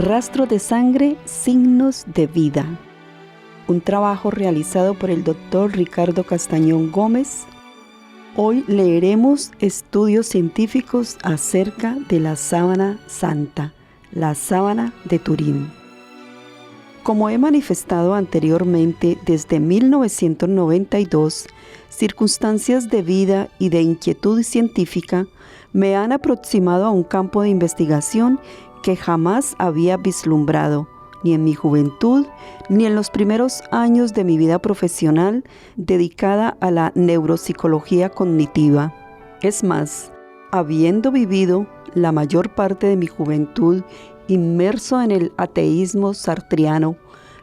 Rastro de sangre, signos de vida. Un trabajo realizado por el Dr. Ricardo Castañón Gómez. Hoy leeremos estudios científicos acerca de la sábana santa, la sábana de Turín. Como he manifestado anteriormente, desde 1992, circunstancias de vida y de inquietud científica me han aproximado a un campo de investigación que jamás había vislumbrado, ni en mi juventud, ni en los primeros años de mi vida profesional dedicada a la neuropsicología cognitiva. Es más, habiendo vivido la mayor parte de mi juventud inmerso en el ateísmo sartriano,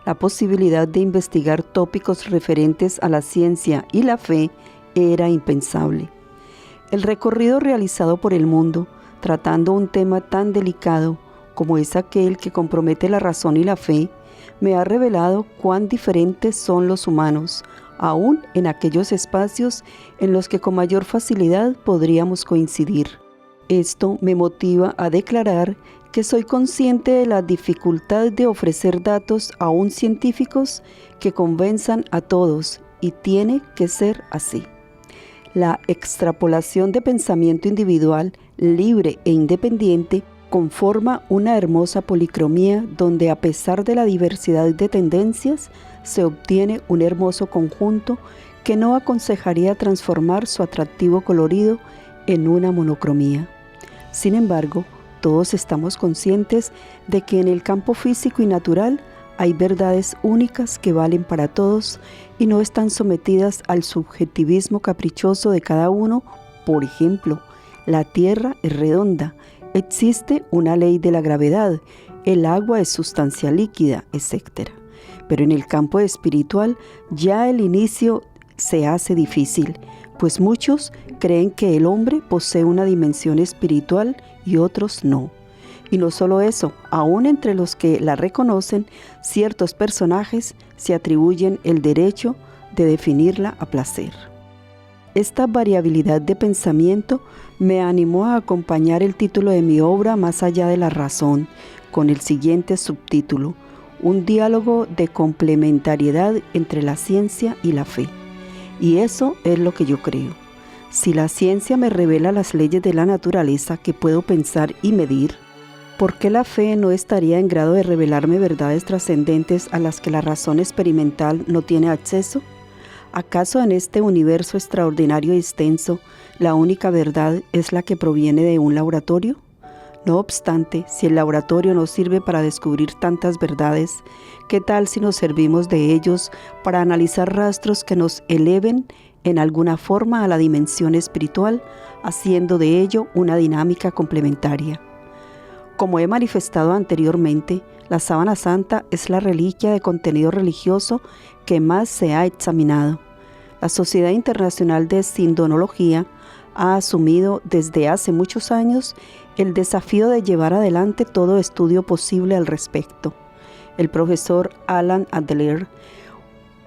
la posibilidad de investigar tópicos referentes a la ciencia y la fe era impensable. El recorrido realizado por el mundo, tratando un tema tan delicado como es aquel que compromete la razón y la fe, me ha revelado cuán diferentes son los humanos, aún en aquellos espacios en los que con mayor facilidad podríamos coincidir. Esto me motiva a declarar que soy consciente de la dificultad de ofrecer datos aún científicos que convenzan a todos, y tiene que ser así. La extrapolación de pensamiento individual, libre e independiente, conforma una hermosa policromía donde, a pesar de la diversidad de tendencias, se obtiene un hermoso conjunto que no aconsejaría transformar su atractivo colorido en una monocromía. Sin embargo, todos estamos conscientes de que en el campo físico y natural hay verdades únicas que valen para todos y no están sometidas al subjetivismo caprichoso de cada uno. Por ejemplo, la Tierra es redonda, existe una ley de la gravedad, el agua es sustancia líquida, etc. Pero en el campo espiritual ya el inicio se hace difícil, pues muchos creen que el hombre posee una dimensión espiritual y otros no. Y no solo eso, aún entre los que la reconocen, ciertos personajes se atribuyen el derecho de definirla a placer. Esta variabilidad de pensamiento me animó a acompañar el título de mi obra Más allá de la razón, con el siguiente subtítulo: Un diálogo de complementariedad entre la ciencia y la fe. Y eso es lo que yo creo. Si la ciencia me revela las leyes de la naturaleza que puedo pensar y medir, ¿por qué la fe no estaría en grado de revelarme verdades trascendentes a las que la razón experimental no tiene acceso? ¿Acaso en este universo extraordinario y extenso, la única verdad es la que proviene de un laboratorio? No obstante, si el laboratorio no sirve para descubrir tantas verdades, ¿qué tal si nos servimos de ellos para analizar rastros que nos eleven en alguna forma a la dimensión espiritual, haciendo de ello una dinámica complementaria? Como he manifestado anteriormente, la sábana santa es la reliquia de contenido religioso que más se ha examinado. La Sociedad Internacional de Sindonología ha asumido desde hace muchos años el desafío de llevar adelante todo estudio posible al respecto. El profesor Alan Adler,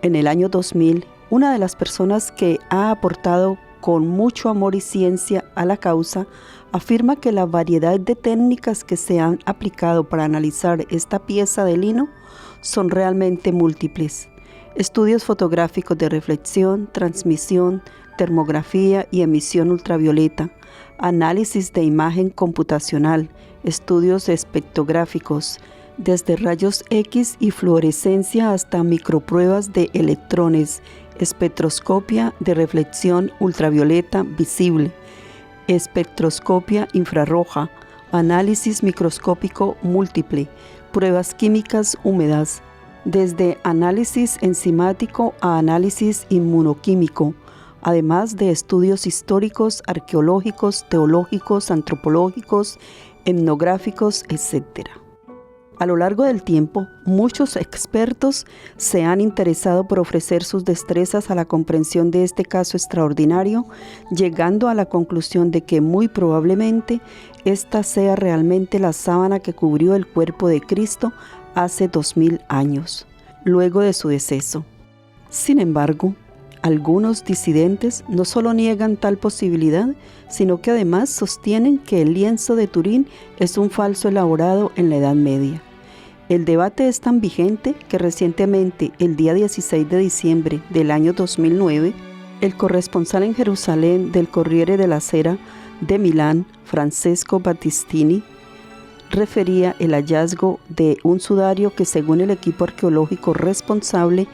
en el año 2000, una de las personas que ha aportado con mucho amor y ciencia a la causa, afirma que la variedad de técnicas que se han aplicado para analizar esta pieza de lino son realmente múltiples. Estudios fotográficos de reflexión, transmisión, termografía y emisión ultravioleta, análisis de imagen computacional, estudios espectrográficos, desde rayos X y fluorescencia hasta micropruebas de electrones, espectroscopia de reflexión ultravioleta visible, espectroscopia infrarroja, análisis microscópico múltiple, pruebas químicas húmedas, desde análisis enzimático a análisis inmunoquímico, además de estudios históricos, arqueológicos, teológicos, antropológicos, etnográficos, etc. A lo largo del tiempo, muchos expertos se han interesado por ofrecer sus destrezas a la comprensión de este caso extraordinario, llegando a la conclusión de que muy probablemente esta sea realmente la sábana que cubrió el cuerpo de Cristo hace 2000 años, luego de su deceso. Sin embargo, algunos disidentes no solo niegan tal posibilidad, sino que además sostienen que el lienzo de Turín es un falso elaborado en la Edad Media. El debate es tan vigente que recientemente, el día 16 de diciembre del año 2009, el corresponsal en Jerusalén del Corriere della Sera de Milán, Francesco Battistini, refería el hallazgo de un sudario que, según el equipo arqueológico responsable,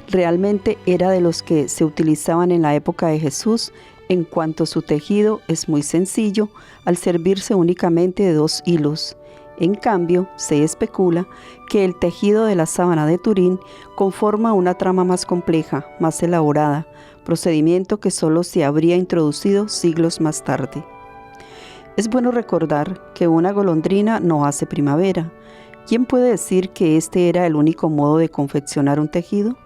realmente era de los que se utilizaban en la época de Jesús, en cuanto su tejido es muy sencillo al servirse únicamente de 2 hilos. En cambio, se especula que el tejido de la sábana de Turín conforma una trama más compleja, más elaborada, procedimiento que solo se habría introducido siglos más tarde. Es bueno recordar que una golondrina no hace primavera. ¿Quién puede decir que este era el único modo de confeccionar un tejido?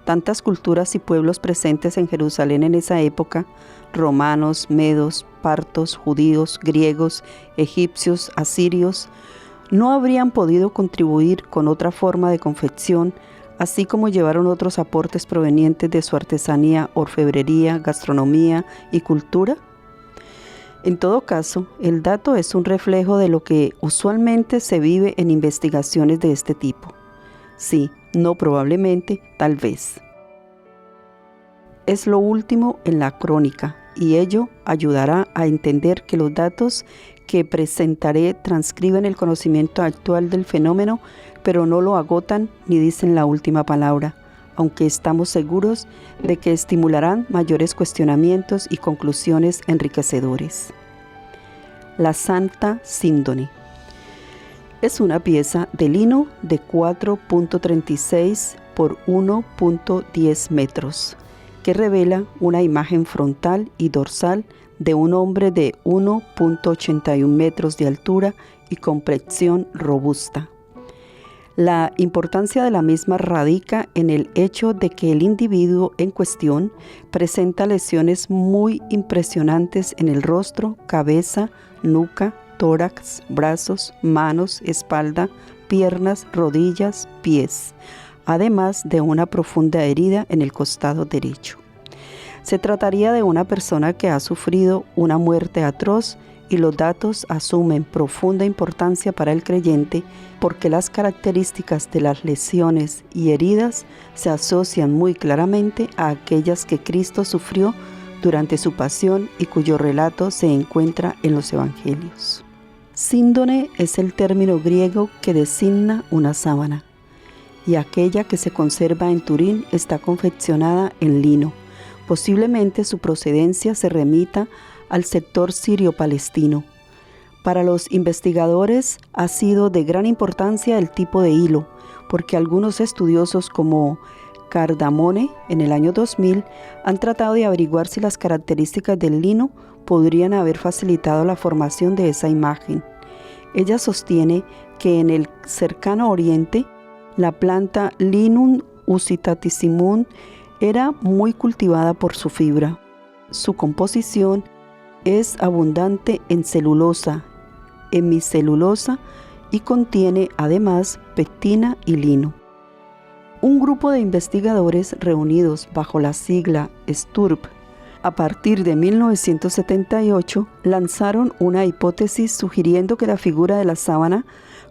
Tantas culturas y pueblos presentes en Jerusalén en esa época, romanos, medos, partos, judíos, griegos, egipcios, asirios, no habrían podido contribuir con otra forma de confección, así como llevaron otros aportes provenientes de su artesanía, orfebrería, gastronomía y cultura. En todo caso, el dato es un reflejo de lo que usualmente se vive en investigaciones de este tipo. Sí, no probablemente, tal vez. Es lo último en la crónica, y ello ayudará a entender que los datos que presentaré transcriben el conocimiento actual del fenómeno, pero no lo agotan ni dicen la última palabra, aunque estamos seguros de que estimularán mayores cuestionamientos y conclusiones enriquecedores. La Santa Síndone es una pieza de lino de 4.36 por 1.10 metros, que revela una imagen frontal y dorsal de un hombre de 1.81 metros de altura y complexión robusta. La importancia de la misma radica en el hecho de que el individuo en cuestión presenta lesiones muy impresionantes en el rostro, cabeza, nuca, tórax, brazos, manos, espalda, piernas, rodillas, pies, además de una profunda herida en el costado derecho. Se trataría de una persona que ha sufrido una muerte atroz y los datos asumen profunda importancia para el creyente porque las características de las lesiones y heridas se asocian muy claramente a aquellas que Cristo sufrió durante su pasión y cuyo relato se encuentra en los evangelios. Síndone es el término griego que designa una sábana, y aquella que se conserva en Turín está confeccionada en lino. Posiblemente su procedencia se remita al sector sirio-palestino. Para los investigadores ha sido de gran importancia el tipo de hilo, porque algunos estudiosos como Cardamone en el año 2000 han tratado de averiguar si las características del lino podrían haber facilitado la formación de esa imagen. Ella sostiene que en el cercano oriente la planta Linum usitatissimum era muy cultivada por su fibra. Su composición es abundante en celulosa, hemicelulosa y contiene además pectina y lino. Un grupo de investigadores reunidos bajo la sigla STURP a partir de 1978 lanzaron una hipótesis sugiriendo que la figura de la sábana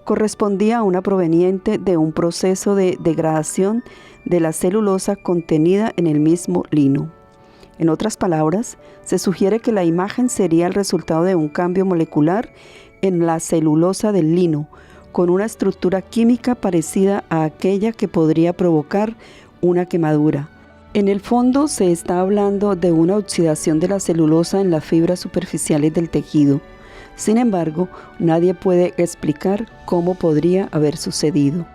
correspondía a una proveniente de un proceso de degradación de la celulosa contenida en el mismo lino. En otras palabras, se sugiere que la imagen sería el resultado de un cambio molecular en la celulosa del lino, con una estructura química parecida a aquella que podría provocar una quemadura. En el fondo se está hablando de una oxidación de la celulosa en las fibras superficiales del tejido. Sin embargo, nadie puede explicar cómo podría haber sucedido.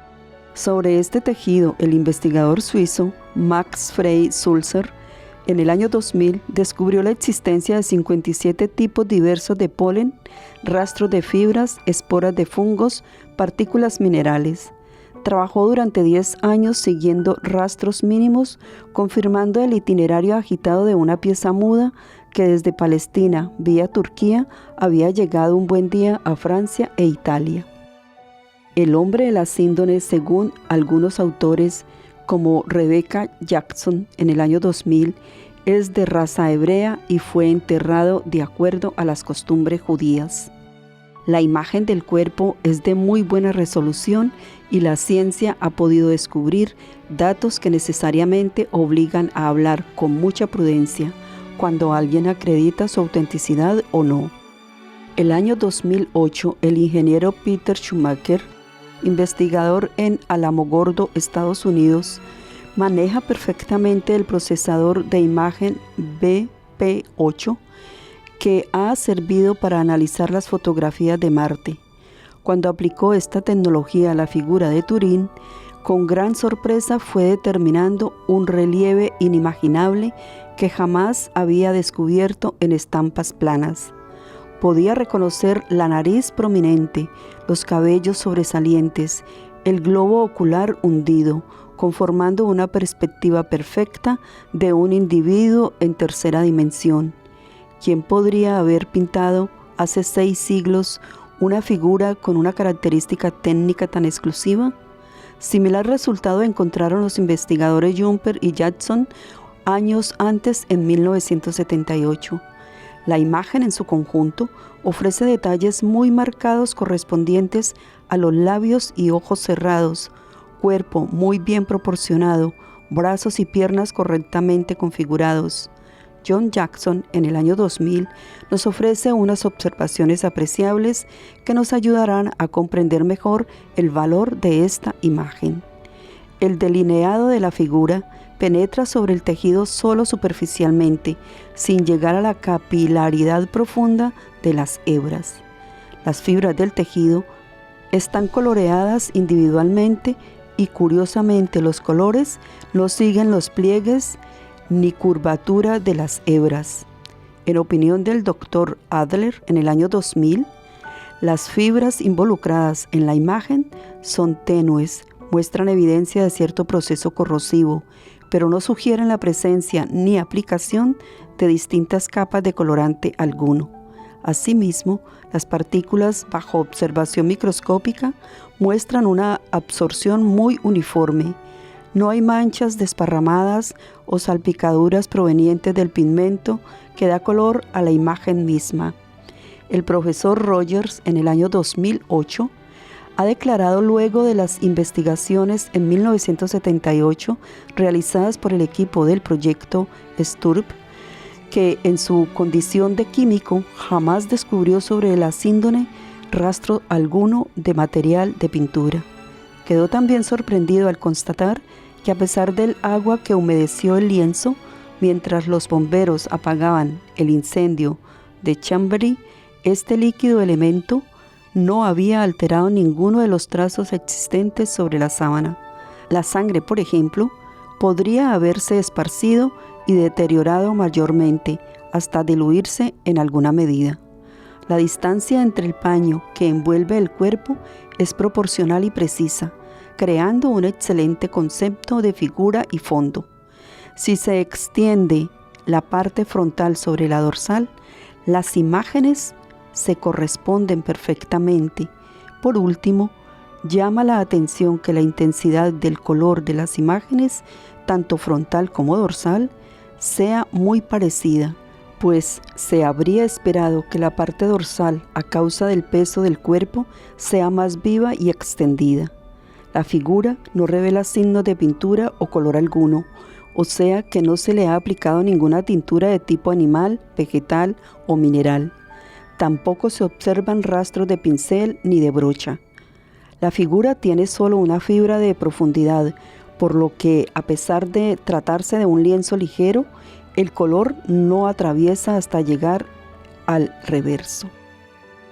Sobre este tejido, el investigador suizo Max Frei Sulzer en el año 2000 descubrió la existencia de 57 tipos diversos de polen, rastros de fibras, esporas de fungos, partículas minerales. Trabajó durante 10 años siguiendo rastros mínimos, confirmando el itinerario agitado de una pieza muda que desde Palestina, vía Turquía, había llegado un buen día a Francia e Italia. El hombre de la síndone, según algunos autores, como Rebecca Jackson en el año 2000, es de raza hebrea y fue enterrado de acuerdo a las costumbres judías. La imagen del cuerpo es de muy buena resolución y la ciencia ha podido descubrir datos que necesariamente obligan a hablar con mucha prudencia cuando alguien acredita su autenticidad o no. El año 2008, el ingeniero Peter Schumacher, investigador en Alamogordo, Estados Unidos, maneja perfectamente el procesador de imagen BP8 que ha servido para analizar las fotografías de Marte. Cuando aplicó esta tecnología a la figura de Turín, con gran sorpresa fue determinando un relieve inimaginable que jamás había descubierto en estampas planas. Podía reconocer la nariz prominente, los cabellos sobresalientes, el globo ocular hundido, conformando una perspectiva perfecta de un individuo en tercera dimensión. ¿Quién podría haber pintado hace 6 siglos una figura con una característica técnica tan exclusiva? Similar resultado encontraron los investigadores Jumper y Jackson años antes, en 1978. La imagen en su conjunto ofrece detalles muy marcados correspondientes a los labios y ojos cerrados, cuerpo muy bien proporcionado, brazos y piernas correctamente configurados. John Jackson, en el año 2000, nos ofrece unas observaciones apreciables que nos ayudarán a comprender mejor el valor de esta imagen. El delineado de la figura penetra sobre el tejido solo superficialmente, sin llegar a la capilaridad profunda de las hebras. Las fibras del tejido están coloreadas individualmente y, curiosamente, los colores no siguen los pliegues ni curvatura de las hebras. En opinión del Dr. Adler, en el año 2000, las fibras involucradas en la imagen son tenues, muestran evidencia de cierto proceso corrosivo, pero no sugieren la presencia ni aplicación de distintas capas de colorante alguno. Asimismo, las partículas bajo observación microscópica muestran una absorción muy uniforme. No hay manchas desparramadas o salpicaduras provenientes del pigmento que da color a la imagen misma. El profesor Rogers, en el año 2008, ha declarado, luego de las investigaciones en 1978 realizadas por el equipo del proyecto STURP, que en su condición de químico jamás descubrió sobre la síndone rastro alguno de material de pintura. Quedó también sorprendido al constatar que, a pesar del agua que humedeció el lienzo mientras los bomberos apagaban el incendio de Chambéry, este líquido elemento no había alterado ninguno de los trazos existentes sobre la sábana. La sangre, por ejemplo, podría haberse esparcido y deteriorado mayormente hasta diluirse en alguna medida. La distancia entre el paño que envuelve el cuerpo es proporcional y precisa, creando un excelente concepto de figura y fondo. Si se extiende la parte frontal sobre la dorsal, las imágenes se corresponden perfectamente. Por último, llama la atención que la intensidad del color de las imágenes, tanto frontal como dorsal, sea muy parecida, pues se habría esperado que la parte dorsal, a causa del peso del cuerpo, sea más viva y extendida. La figura no revela signos de pintura o color alguno, o sea que no se le ha aplicado ninguna tintura de tipo animal, vegetal o mineral. Tampoco se observan rastros de pincel ni de brocha. La figura tiene solo una fibra de profundidad, por lo que, a pesar de tratarse de un lienzo ligero, el color no atraviesa hasta llegar al reverso.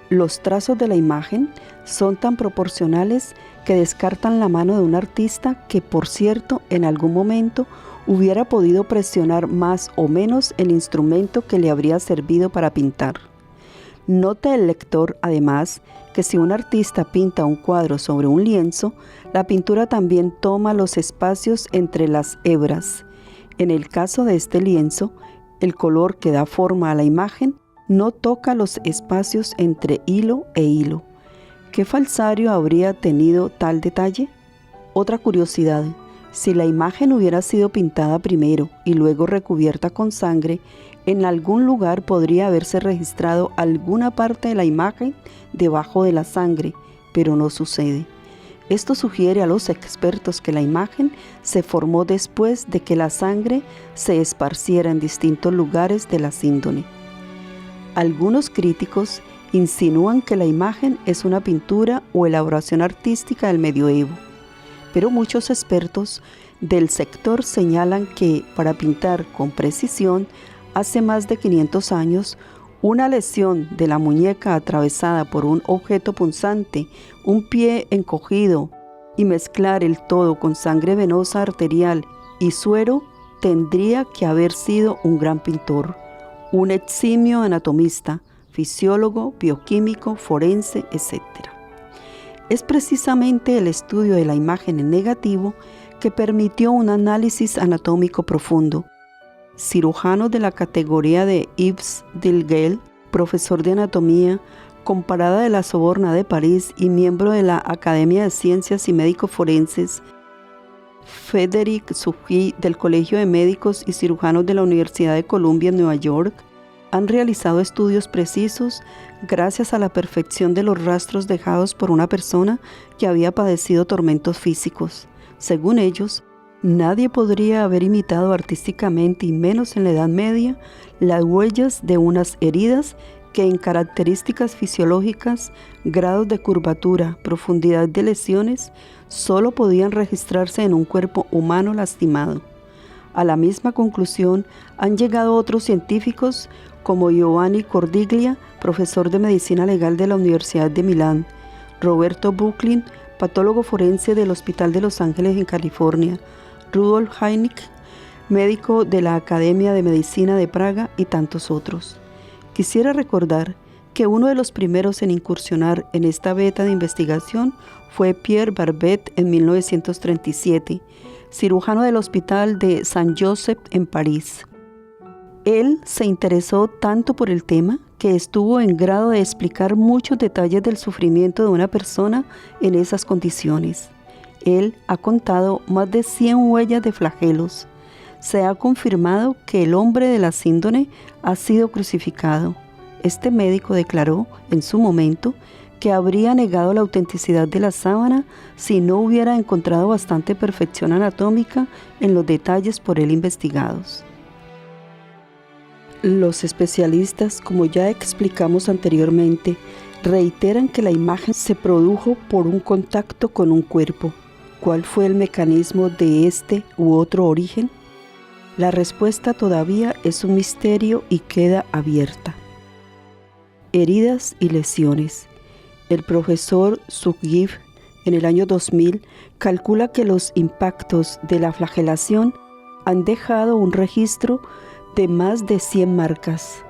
Los trazos de la imagen son tan proporcionales que descartan la mano de un artista que, por cierto, en algún momento hubiera podido presionar más o menos el instrumento que le habría servido para pintar. Note el lector, además, que si un artista pinta un cuadro sobre un lienzo, la pintura también toma los espacios entre las hebras. En el caso de este lienzo, el color que da forma a la imagen no toca los espacios entre hilo e hilo. ¿Qué falsario habría tenido tal detalle? Otra curiosidad: si la imagen hubiera sido pintada primero y luego recubierta con sangre, En algún lugar podría haberse registrado alguna parte de la imagen debajo de la sangre, pero no sucede. Esto sugiere a los expertos que la imagen se formó después de que la sangre se esparciera en distintos lugares de la síndone. Algunos críticos insinúan que la imagen es una pintura o elaboración artística del medioevo, pero muchos expertos del sector señalan que para pintar con precisión, hace más de 500 años, una lesión de la muñeca atravesada por un objeto punzante, un pie encogido y mezclar el todo con sangre venosa arterial y suero tendría que haber sido un gran pintor, un eximio anatomista, fisiólogo, bioquímico, forense, etc. Es precisamente el estudio de la imagen en negativo que permitió un análisis anatómico profundo. Cirujano de la categoría de Yves Dilgel, profesor de anatomía, comparada de la Sorbona de París y miembro de la Academia de Ciencias y Médicos Forenses, Frédéric Sougy del Colegio de Médicos y Cirujanos de la Universidad de Columbia en Nueva York, han realizado estudios precisos gracias a la perfección de los rastros dejados por una persona que había padecido tormentos físicos. Según ellos, nadie podría haber imitado artísticamente, y menos en la Edad Media, las huellas de unas heridas que en características fisiológicas, grados de curvatura, profundidad de lesiones, solo podían registrarse en un cuerpo humano lastimado. A la misma conclusión han llegado otros científicos como Giovanni Cordiglia, profesor de Medicina Legal de la Universidad de Milán, Roberto Bucklin, patólogo forense del Hospital de Los Ángeles en California, Rudolf Heineck, médico de la Academia de Medicina de Praga y tantos otros. Quisiera recordar que uno de los primeros en incursionar en esta veta de investigación fue Pierre Barbet en 1937, cirujano del Hospital de Saint-Joseph en París. Él se interesó tanto por el tema que estuvo en grado de explicar muchos detalles del sufrimiento de una persona en esas condiciones. Él ha contado más de 100 huellas de flagelos. Se ha confirmado que el hombre de la síndone ha sido crucificado. Este médico declaró en su momento que habría negado la autenticidad de la sábana si no hubiera encontrado bastante perfección anatómica en los detalles por él investigados. Los especialistas, como ya explicamos anteriormente, reiteran que la imagen se produjo por un contacto con un cuerpo. ¿Cuál fue el mecanismo de este u otro origen? La respuesta todavía es un misterio y queda abierta. Heridas y lesiones. El profesor Sougy en el año 2000 calcula que los impactos de la flagelación han dejado un registro de más de 100 marcas.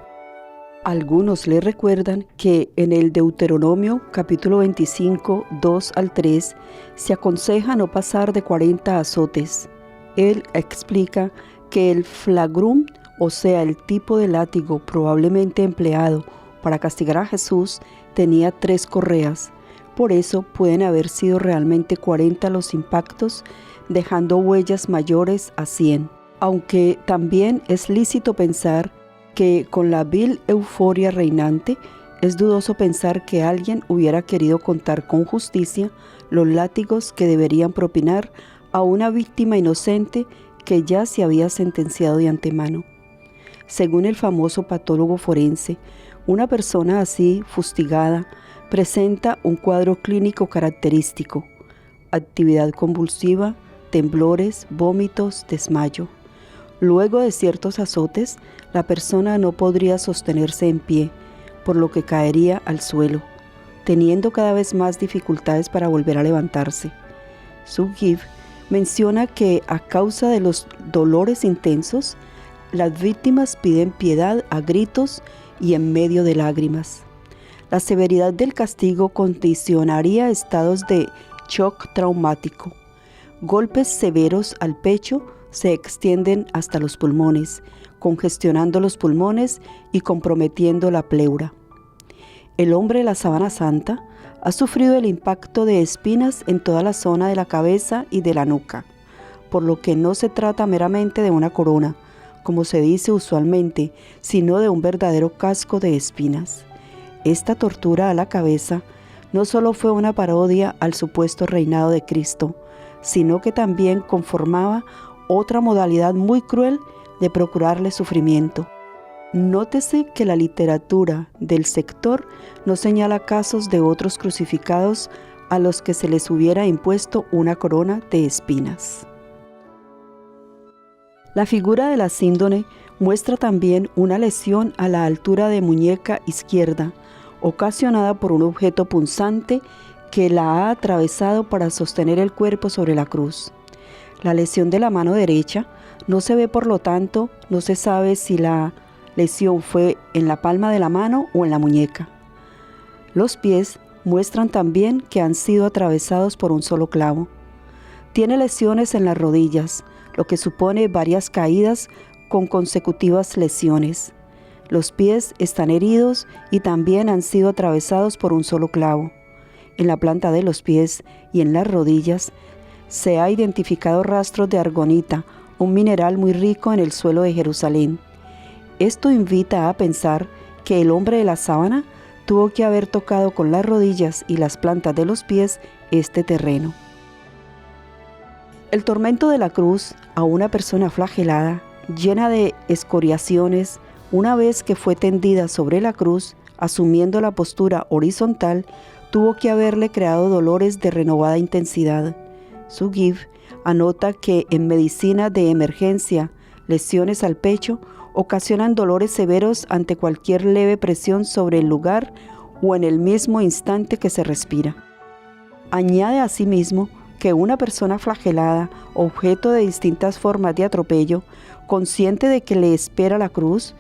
Algunos le recuerdan que en el Deuteronomio capítulo 25, 2 al 3, se aconseja no pasar de 40 azotes. Él explica que el flagrum, o sea, el tipo de látigo probablemente empleado para castigar a Jesús, tenía 3 correas. Por eso pueden haber sido realmente 40 los impactos, dejando huellas mayores a 100. Aunque también es lícito pensar que con la vil euforia reinante, es dudoso pensar que alguien hubiera querido contar con justicia los látigos que deberían propinar a una víctima inocente que ya se había sentenciado de antemano. Según el famoso patólogo forense, una persona así fustigada presenta un cuadro clínico característico: actividad convulsiva, temblores, vómitos, desmayo. Luego de ciertos azotes, la persona no podría sostenerse en pie, por lo que caería al suelo, teniendo cada vez más dificultades para volver a levantarse. Sougy menciona que a causa de los dolores intensos, las víctimas piden piedad a gritos y en medio de lágrimas. La severidad del castigo condicionaría estados de shock traumático. Golpes severos al pecho se extienden hasta los pulmones, congestionando los pulmones y comprometiendo la pleura. El hombre de la Sábana Santa ha sufrido el impacto de espinas en toda la zona de la cabeza y de la nuca, por lo que no se trata meramente de una corona, como se dice usualmente, sino de un verdadero casco de espinas. Esta tortura a la cabeza no solo fue una parodia al supuesto reinado de Cristo, sino que también conformaba otra modalidad muy cruel de procurarle sufrimiento. Nótese que la literatura del sector no señala casos de otros crucificados a los que se les hubiera impuesto una corona de espinas. La figura de la síndone muestra también una lesión a la altura de muñeca izquierda, ocasionada por un objeto punzante que la ha atravesado para sostener el cuerpo sobre la cruz. La lesión de la mano derecha no se ve, por lo tanto, no se sabe si la lesión fue en la palma de la mano o en la muñeca. Los pies muestran también que han sido atravesados por un solo clavo. Tiene lesiones en las rodillas, lo que supone varias caídas con consecutivas lesiones. Los pies están heridos y también han sido atravesados por un solo clavo. En la planta de los pies y en las rodillas se ha identificado rastros de argonita, un mineral muy rico en el suelo de Jerusalén. Esto invita a pensar que el hombre de la sábana tuvo que haber tocado con las rodillas y las plantas de los pies este terreno. El tormento de la cruz a una persona flagelada, llena de escoriaciones, una vez que fue tendida sobre la cruz, asumiendo la postura horizontal, tuvo que haberle creado dolores de renovada intensidad. Zugiv anota que en medicina de emergencia, lesiones al pecho ocasionan dolores severos ante cualquier leve presión sobre el lugar o en el mismo instante que se respira. Añade asimismo que una persona flagelada, objeto de distintas formas de atropello, consciente de que le espera la cruz,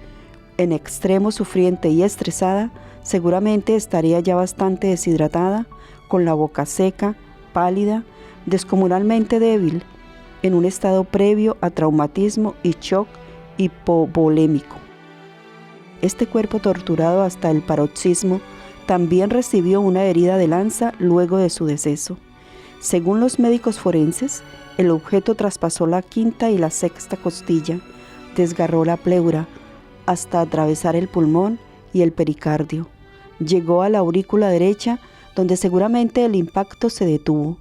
en extremo sufriente y estresada, seguramente estaría ya bastante deshidratada, con la boca seca, pálida, descomunalmente débil, en un estado previo a traumatismo y shock hipovolémico. Este cuerpo torturado hasta el paroxismo también recibió una herida de lanza luego de su deceso. Según los médicos forenses, el objeto traspasó la quinta y la sexta costilla, desgarró la pleura hasta atravesar el pulmón y el pericardio. Llegó a la aurícula derecha, donde seguramente el impacto se detuvo.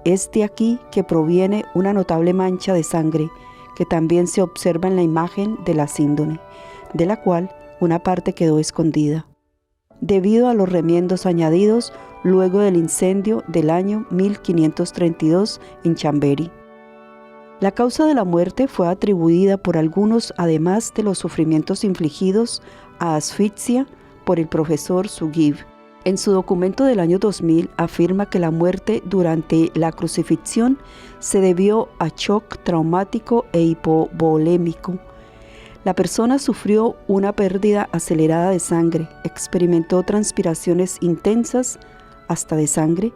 Es de aquí que proviene una notable mancha de sangre que también se observa en la imagen de la síndone, de la cual una parte quedó escondida, debido a los remiendos añadidos luego del incendio del año 1532 en Chambéry. La causa de la muerte fue atribuida por algunos, además de los sufrimientos infligidos, a asfixia por el profesor Zugiv. En su documento del año 2000 afirma que la muerte durante la crucifixión se debió a shock traumático e hipovolémico. La persona sufrió una pérdida acelerada de sangre, experimentó transpiraciones intensas, hasta de sangre,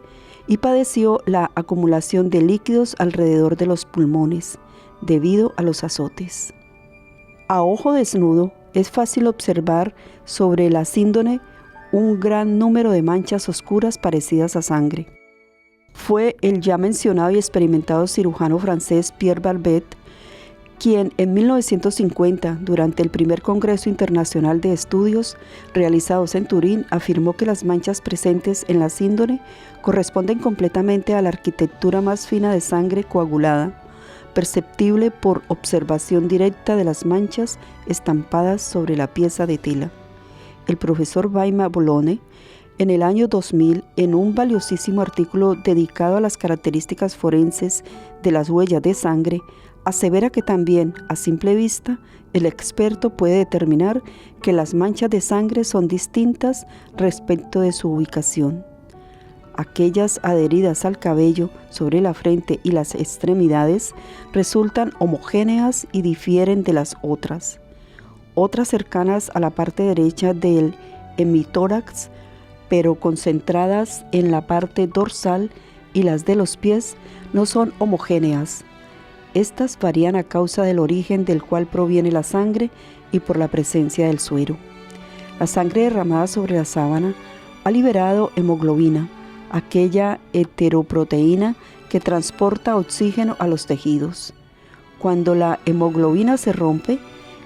y padeció la acumulación de líquidos alrededor de los pulmones, debido a los azotes. A ojo desnudo, es fácil observar sobre la síndone un gran número de manchas oscuras parecidas a sangre. Fue el ya mencionado y experimentado cirujano francés Pierre Barbet quien en 1950, durante el primer Congreso Internacional de Estudios realizados en Turín, afirmó que las manchas presentes en la síndone corresponden completamente a la arquitectura más fina de sangre coagulada, perceptible por observación directa de las manchas estampadas sobre la pieza de tela. El profesor Vaima Bolone, en el año 2000, en un valiosísimo artículo dedicado a las características forenses de las huellas de sangre, asevera que también, a simple vista, el experto puede determinar que las manchas de sangre son distintas respecto de su ubicación. Aquellas adheridas al cabello sobre la frente y las extremidades resultan homogéneas y difieren de las otras. Otras cercanas a la parte derecha del hemitórax, pero concentradas en la parte dorsal, y las de los pies no son homogéneas. Estas varían a causa del origen del cual proviene la sangre y por la presencia del suero. La sangre derramada sobre la sábana ha liberado hemoglobina, aquella heteroproteína que transporta oxígeno a los tejidos. Cuando la hemoglobina se rompe,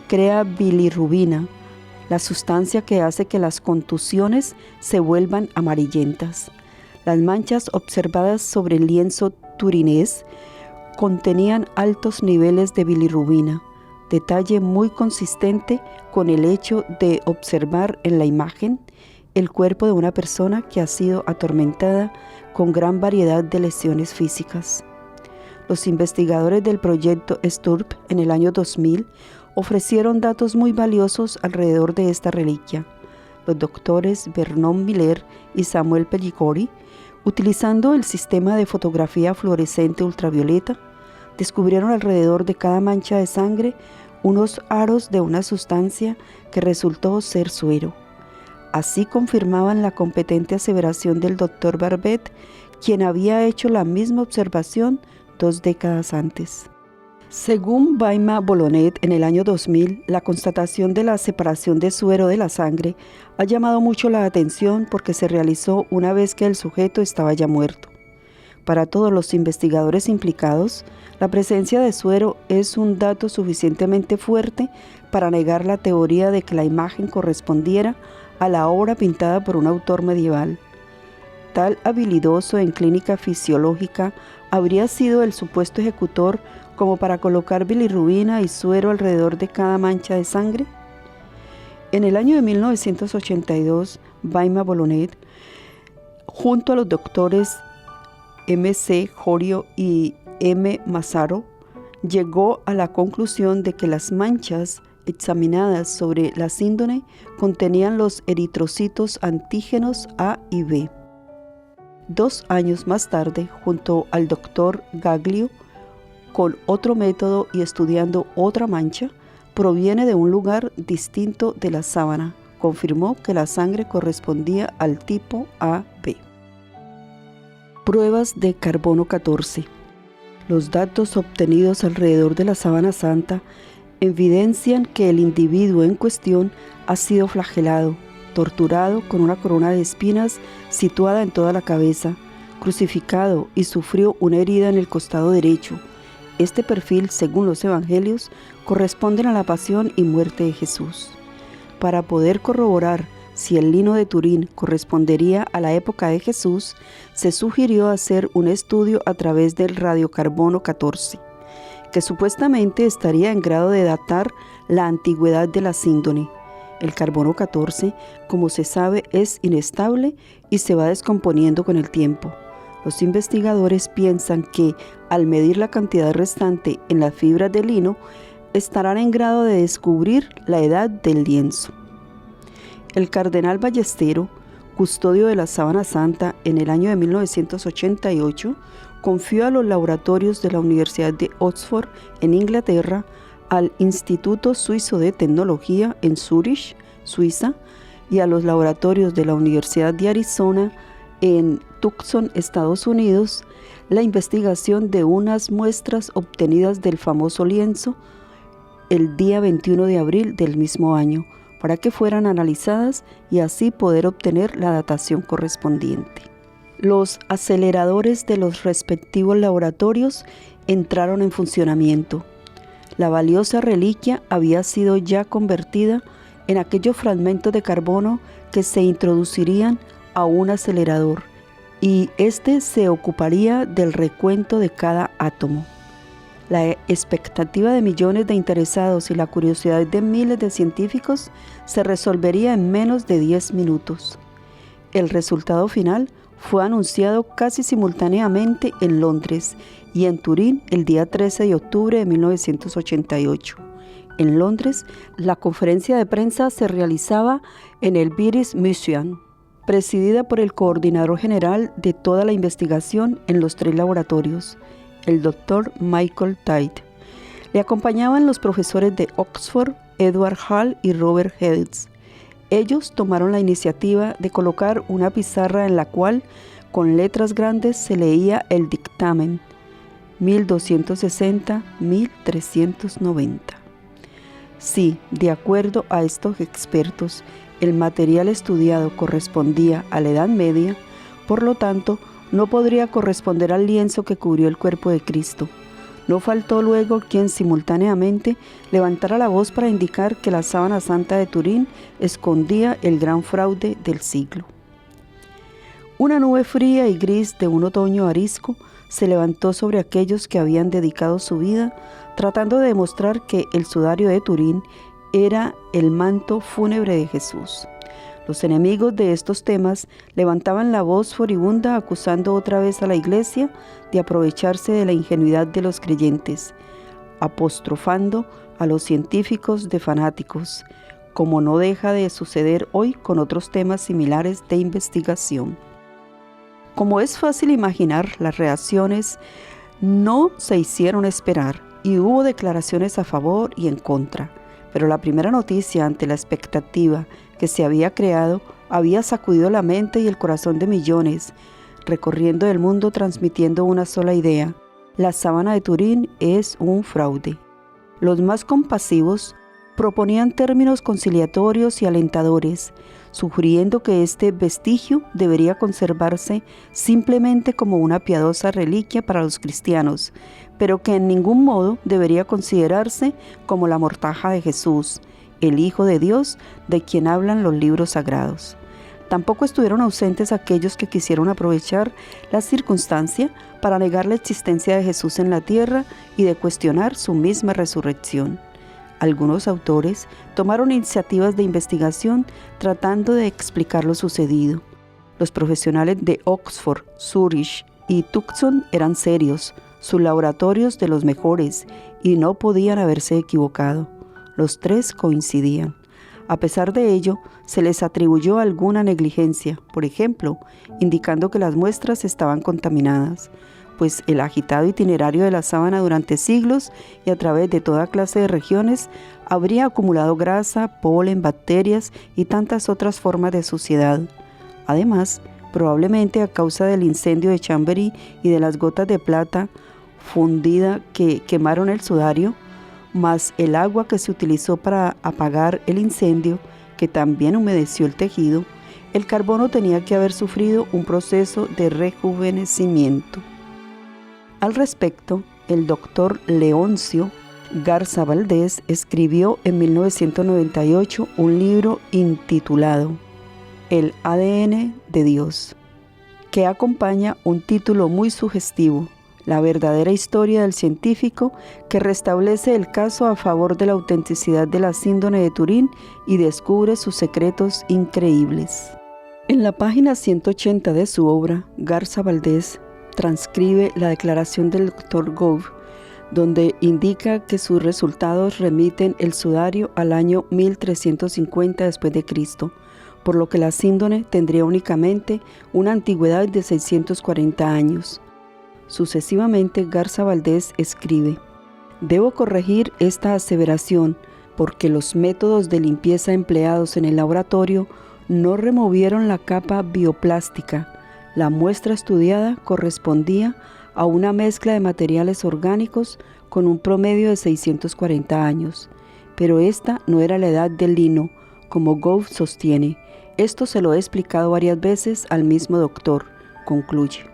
crea bilirrubina, la sustancia que hace que las contusiones se vuelvan amarillentas. Las manchas observadas sobre el lienzo turinés contenían altos niveles de bilirrubina, detalle muy consistente con el hecho de observar en la imagen el cuerpo de una persona que ha sido atormentada con gran variedad de lesiones físicas. Los investigadores del proyecto STURP en el año 2000 ofrecieron datos muy valiosos alrededor de esta reliquia. Los doctores Vernon Miller y Samuel Pellicori, utilizando el sistema de fotografía fluorescente ultravioleta, descubrieron alrededor de cada mancha de sangre unos aros de una sustancia que resultó ser suero. Así confirmaban la competente aseveración del Dr. Barbet, quien había hecho la misma observación 2 décadas antes. Según Baima Bolonet, en el año 2000, la constatación de la separación de suero de la sangre ha llamado mucho la atención porque se realizó una vez que el sujeto estaba ya muerto. Para todos los investigadores implicados, la presencia de suero es un dato suficientemente fuerte para negar la teoría de que la imagen correspondiera a la obra pintada por un autor medieval. Tal habilidoso en clínica fisiológica habría sido el supuesto ejecutor como para colocar bilirrubina y suero alrededor de cada mancha de sangre. En el año de 1982, Baima Bolonet, junto a los doctores M.C. Jorio y M. Massaro, llegó a la conclusión de que las manchas examinadas sobre la síndrome contenían los eritrocitos antígenos A y B. 2 años más tarde, junto al doctor Gaglio, con otro método y estudiando otra mancha, proviene de un lugar distinto de la sábana, confirmó que la sangre correspondía al tipo AB. Pruebas de carbono 14. Los datos obtenidos alrededor de la sábana santa evidencian que el individuo en cuestión ha sido flagelado, torturado con una corona de espinas situada en toda la cabeza, crucificado y sufrió una herida en el costado derecho. Este perfil, según los evangelios, corresponde a la pasión y muerte de Jesús. Para poder corroborar si el lino de Turín correspondería a la época de Jesús, se sugirió hacer un estudio a través del radiocarbono 14, que supuestamente estaría en grado de datar la antigüedad de la síndrome. El carbono 14, como se sabe, es inestable y se va descomponiendo con el tiempo. Los investigadores piensan que, al medir la cantidad restante en las fibras de lino, estarán en grado de descubrir la edad del lienzo. El cardenal Ballestero, custodio de la sábana santa en el año de 1988, confió a los laboratorios de la Universidad de Oxford en Inglaterra, al Instituto Suizo de Tecnología en Zúrich, Suiza, y a los laboratorios de la Universidad de Arizona en Tucson, Estados Unidos, la investigación de unas muestras obtenidas del famoso lienzo el día 21 de abril del mismo año, para que fueran analizadas y así poder obtener la datación correspondiente. Los aceleradores de los respectivos laboratorios entraron en funcionamiento. La valiosa reliquia había sido ya convertida en aquellos fragmentos de carbono que se introducirían a un acelerador, y éste se ocuparía del recuento de cada átomo. La expectativa de millones de interesados y la curiosidad de miles de científicos se resolvería en menos de 10 minutos. El resultado final fue anunciado casi simultáneamente en Londres y en Turín el día 13 de octubre de 1988. En Londres, la conferencia de prensa se realizaba en el British Museum, presidida por el coordinador general de toda la investigación en los 3 laboratorios, el Dr. Michael Tait. Le acompañaban los profesores de Oxford, Edward Hall y Robert Hales. Ellos tomaron la iniciativa de colocar una pizarra en la cual, con letras grandes, se leía el dictamen 1260-1390. Si, de acuerdo a estos expertos, el material estudiado correspondía a la Edad Media, por lo tanto, no podría corresponder al lienzo que cubrió el cuerpo de Cristo. No faltó luego quien simultáneamente levantara la voz para indicar que la sábana santa de Turín escondía el gran fraude del siglo. Una nube fría y gris de un otoño arisco se levantó sobre aquellos que habían dedicado su vida tratando de demostrar que el sudario de Turín era el manto fúnebre de Jesús. Los enemigos de estos temas levantaban la voz furibunda acusando otra vez a la Iglesia de aprovecharse de la ingenuidad de los creyentes, apostrofando a los científicos de fanáticos, como no deja de suceder hoy con otros temas similares de investigación. Como es fácil imaginar, las reacciones no se hicieron esperar y hubo declaraciones a favor y en contra, pero la primera noticia ante la expectativa que se había creado había sacudido la mente y el corazón de millones, recorriendo el mundo transmitiendo una sola idea: la sábana de Turín es un fraude. Los más compasivos proponían términos conciliatorios y alentadores, sugiriendo que este vestigio debería conservarse simplemente como una piadosa reliquia para los cristianos, pero que en ningún modo debería considerarse como la mortaja de Jesús, el Hijo de Dios de quien hablan los libros sagrados. Tampoco estuvieron ausentes aquellos que quisieron aprovechar la circunstancia para negar la existencia de Jesús en la tierra y de cuestionar su misma resurrección. Algunos autores tomaron iniciativas de investigación tratando de explicar lo sucedido. Los profesionales de Oxford, Zurich y Tucson eran serios, sus laboratorios de los mejores, y no podían haberse equivocado. Los tres coincidían. A pesar de ello, se les atribuyó alguna negligencia, por ejemplo, indicando que las muestras estaban contaminadas, pues el agitado itinerario de la sábana durante siglos y a través de toda clase de regiones habría acumulado grasa, polen, bacterias y tantas otras formas de suciedad. Además, probablemente a causa del incendio de Chambéry y de las gotas de plata fundida que quemaron el sudario, más el agua que se utilizó para apagar el incendio, que también humedeció el tejido, el carbono tenía que haber sufrido un proceso de rejuvenecimiento. Al respecto, el doctor Leoncio Garza Valdés escribió en 1998 un libro intitulado El ADN de Dios, que acompaña un título muy sugestivo: La verdadera historia del científico que restablece el caso a favor de la autenticidad de la síndrome de Turín y descubre sus secretos increíbles. En la página 180 de su obra, Garza Valdés transcribe la declaración del Dr. Gove, donde indica que sus resultados remiten el sudario al año 1350 después de Cristo, por lo que la síndrome tendría únicamente una antigüedad de 640 años. Sucesivamente, Garza Valdés escribe: debo corregir esta aseveración porque los métodos de limpieza empleados en el laboratorio no removieron la capa bioplástica. La muestra estudiada correspondía a una mezcla de materiales orgánicos con un promedio de 640 años, pero esta no era la edad del lino, como Gove sostiene. Esto se lo he explicado varias veces al mismo doctor, concluye.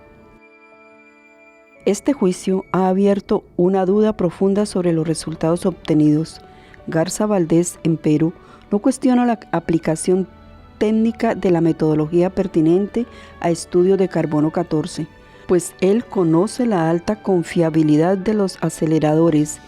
Este juicio ha abierto una duda profunda sobre los resultados obtenidos. Garza Valdés, empero, no cuestiona la aplicación técnica de la metodología pertinente a estudios de carbono 14, pues él conoce la alta confiabilidad de los aceleradores,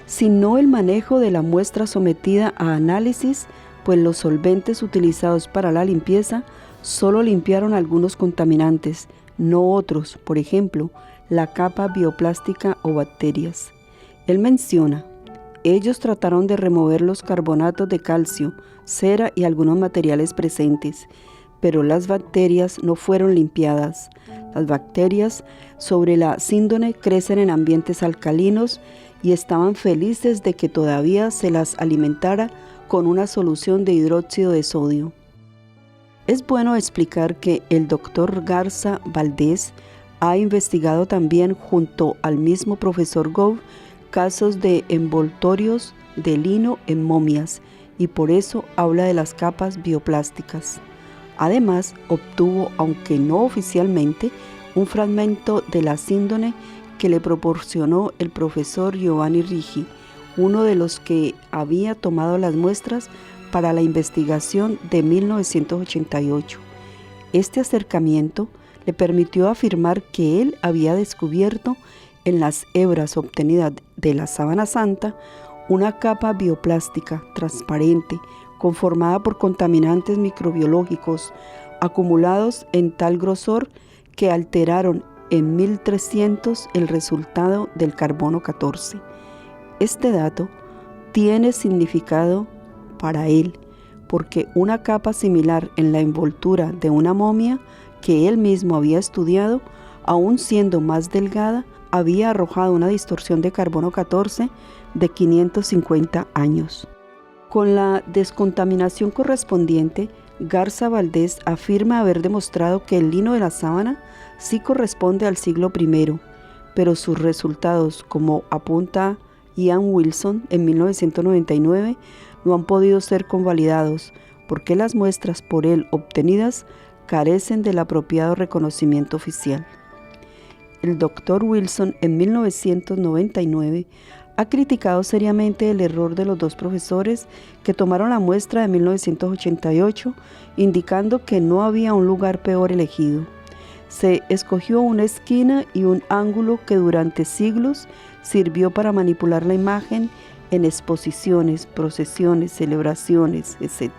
sino el manejo de la muestra sometida a análisis, pues los solventes utilizados para la limpieza solo limpiaron algunos contaminantes, no otros, por ejemplo, la capa bioplástica o bacterias. Él menciona: ellos trataron de remover los carbonatos de calcio, cera y algunos materiales presentes, pero las bacterias no fueron limpiadas. Las bacterias sobre la síndrome crecen en ambientes alcalinos y estaban felices de que todavía se las alimentara con una solución de hidróxido de sodio. Es bueno explicar que el doctor Garza Valdés ha investigado también, junto al mismo profesor Gove, casos de envoltorios de lino en momias, y por eso habla de las capas bioplásticas. Además, obtuvo, aunque no oficialmente, un fragmento de la síndrome que le proporcionó el profesor Giovanni Righi, uno de los que había tomado las muestras para la investigación de 1988. Este acercamiento le permitió afirmar que él había descubierto en las hebras obtenidas de la sábana santa una capa bioplástica transparente conformada por contaminantes microbiológicos acumulados en tal grosor que alteraron en 1300 el resultado del carbono 14. Este dato tiene significado para él, porque una capa similar en la envoltura de una momia que él mismo había estudiado, aun siendo más delgada, había arrojado una distorsión de carbono 14 de 550 años. Con la descontaminación correspondiente, Garza Valdés afirma haber demostrado que el lino de la sábana sí corresponde al siglo I, pero sus resultados, como apunta Ian Wilson en 1999, no han podido ser convalidados porque las muestras por él obtenidas carecen del apropiado reconocimiento oficial. El Dr. Wilson en 1999 ha criticado seriamente el error de los dos profesores que tomaron la muestra de 1988, indicando que no había un lugar peor elegido. Se escogió una esquina y un ángulo que durante siglos sirvió para manipular la imagen en exposiciones, procesiones, celebraciones, etc.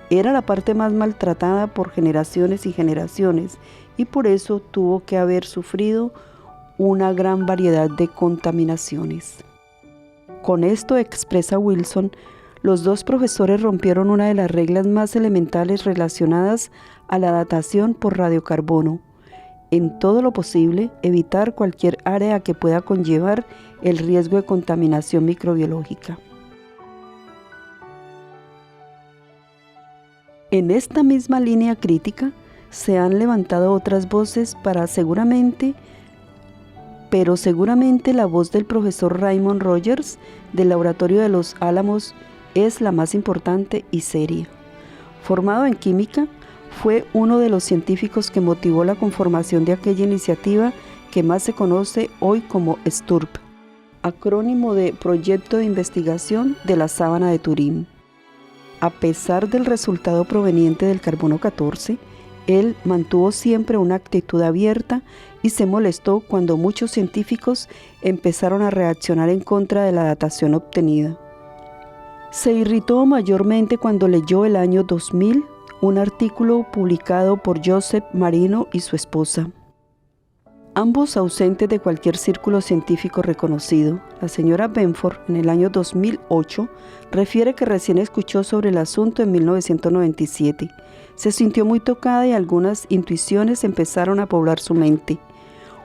Era la parte más maltratada por generaciones y generaciones, y por eso tuvo que haber sufrido una gran variedad de contaminaciones. Con esto, expresa Wilson, los dos profesores rompieron una de las reglas más elementales relacionadas a la datación por radiocarbono. En todo lo posible, evitar cualquier área que pueda conllevar el riesgo de contaminación microbiológica. En esta misma línea crítica, se han levantado otras voces pero seguramente la voz del profesor Raymond Rogers del Laboratorio de Los Álamos es la más importante y seria. Formado en química, fue uno de los científicos que motivó la conformación de aquella iniciativa que más se conoce hoy como STURP, acrónimo de Proyecto de Investigación de la Sábana de Turín. A pesar del resultado proveniente del carbono 14, él mantuvo siempre una actitud abierta y se molestó cuando muchos científicos empezaron a reaccionar en contra de la datación obtenida. Se irritó mayormente cuando leyó el año 2000 un artículo publicado por Joseph Marino y su esposa, ambos ausentes de cualquier círculo científico reconocido. La señora Benford, en el año 2008, refiere que recién escuchó sobre el asunto en 1997. Se sintió muy tocada y algunas intuiciones empezaron a poblar su mente.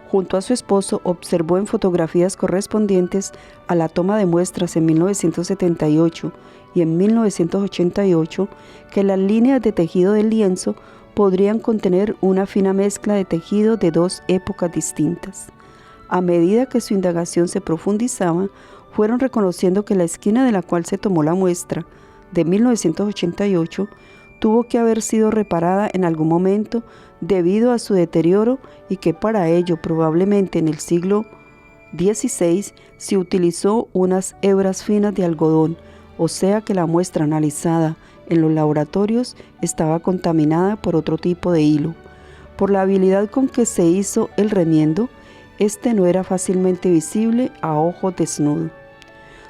Junto a su esposo, observó en fotografías correspondientes a la toma de muestras en 1978 y en 1988 que las líneas de tejido del lienzo podrían contener una fina mezcla de tejido de dos épocas distintas. A medida que su indagación se profundizaba, fueron reconociendo que la esquina de la cual se tomó la muestra, de 1988, tuvo que haber sido reparada en algún momento debido a su deterioro y que para ello probablemente en el siglo XVI se utilizó unas hebras finas de algodón, o sea que la muestra analizada en los laboratorios estaba contaminada por otro tipo de hilo. Por la habilidad con que se hizo el remiendo, este no era fácilmente visible a ojo desnudo.